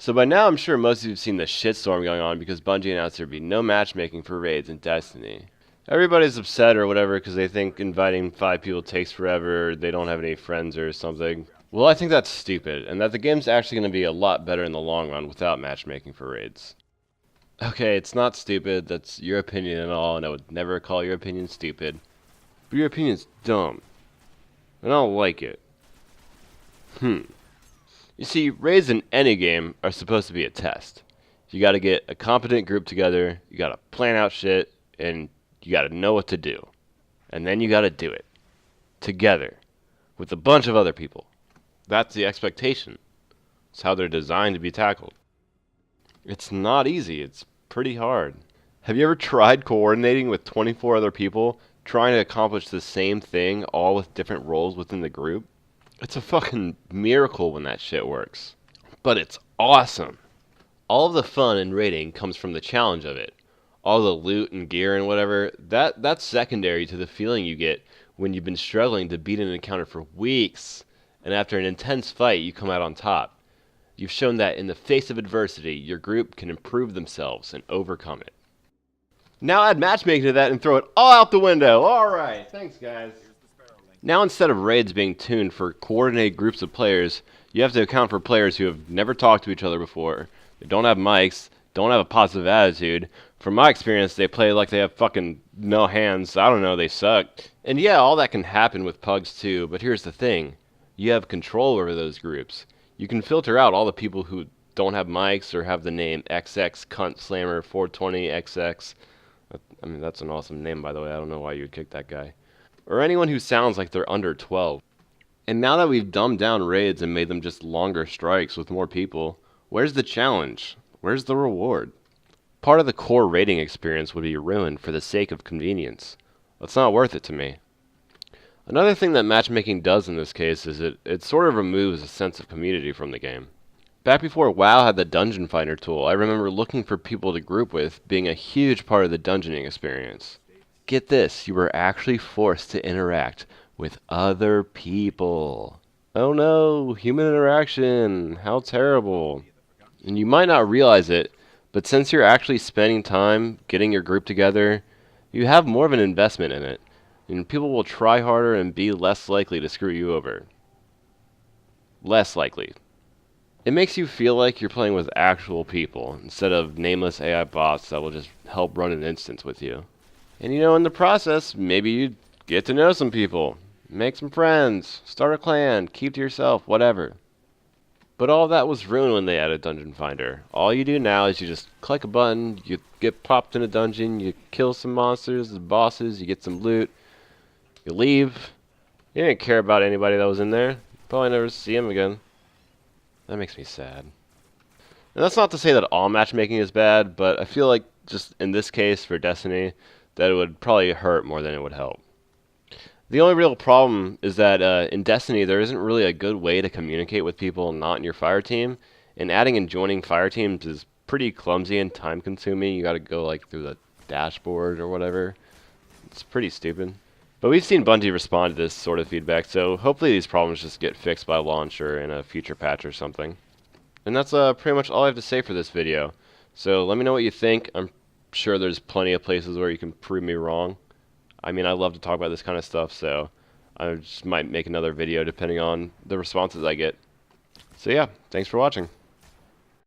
So by now I'm sure most of you have seen the shitstorm going on because Bungie announced there'd be no matchmaking for raids in Destiny. Everybody's upset or whatever because they think inviting 5 people takes forever, or they don't have any friends or something. Well, I think that's stupid, and that the game's actually going to be a lot better in the long run without matchmaking for raids. Okay, it's not stupid, that's your opinion and all, and I would never call your opinion stupid. But your opinion's dumb. And I don't like it. You see, raids in any game are supposed to be a test. You gotta get a competent group together, you gotta plan out shit, and you gotta know what to do. And then you gotta do it. Together. With a bunch of other people. That's the expectation. It's how they're designed to be tackled. It's not easy, it's pretty hard. Have you ever tried coordinating with 24 other people, trying to accomplish the same thing, all with different roles within the group? It's a fucking miracle when that shit works. But it's awesome. All of the fun in raiding comes from the challenge of it. All the loot and gear and whatever, that's secondary to the feeling you get when you've been struggling to beat an encounter for weeks, and after an intense fight you come out on top. You've shown that in the face of adversity, your group can improve themselves and overcome it. Now add matchmaking to that and throw it all out the window. Alright, thanks guys. Now instead of raids being tuned for coordinated groups of players, you have to account for players who have never talked to each other before. They don't have mics, don't have a positive attitude. From my experience, they play like they have fucking no hands. I don't know, they suck. And yeah, all that can happen with pugs too, but here's the thing. You have control over those groups. You can filter out all the people who don't have mics or have the name XX Cunt Slammer 420 XX. I mean, that's an awesome name, by the way. I don't know why you would kick that guy. Or anyone who sounds like they're under 12. And now that we've dumbed down raids and made them just longer strikes with more people, where's the challenge? Where's the reward? Part of the core raiding experience would be ruined for the sake of convenience. That's not worth it to me. Another thing that matchmaking does in this case is it sort of removes a sense of community from the game. Back before WoW had the Dungeon Finder tool, I remember looking for people to group with being a huge part of the dungeoning experience. Get this, you were actually forced to interact with other people. Oh no, human interaction, how terrible. And you might not realize it, but since you're actually spending time getting your group together, you have more of an investment in it. And people will try harder and be less likely to screw you over. Less likely. It makes you feel like you're playing with actual people, instead of nameless AI bots that will just help run an instance with you. And you know, in the process, maybe you get to know some people, make some friends, start a clan, keep to yourself, whatever. But all that was ruined when they added Dungeon Finder. All you do now is you just click a button, you get popped in a dungeon, you kill some monsters, the bosses, you get some loot, you leave. You didn't care about anybody that was in there. Probably never see him again. That makes me sad. And that's not to say that all matchmaking is bad, but I feel like just in this case for Destiny, that it would probably hurt more than it would help. The only real problem is that in Destiny, there isn't really a good way to communicate with people not in your fire team, and adding and joining fire teams is pretty clumsy and time-consuming. You gotta go like through the dashboard or whatever. It's pretty stupid. But we've seen Bungie respond to this sort of feedback, so hopefully these problems just get fixed by launch or in a future patch or something. And that's pretty much all I have to say for this video. So let me know what you think. I'm sure there's plenty of places where you can prove me wrong. I mean, I love to talk about this kind of stuff, so I just might make another video depending on the responses I get. So yeah, thanks for watching.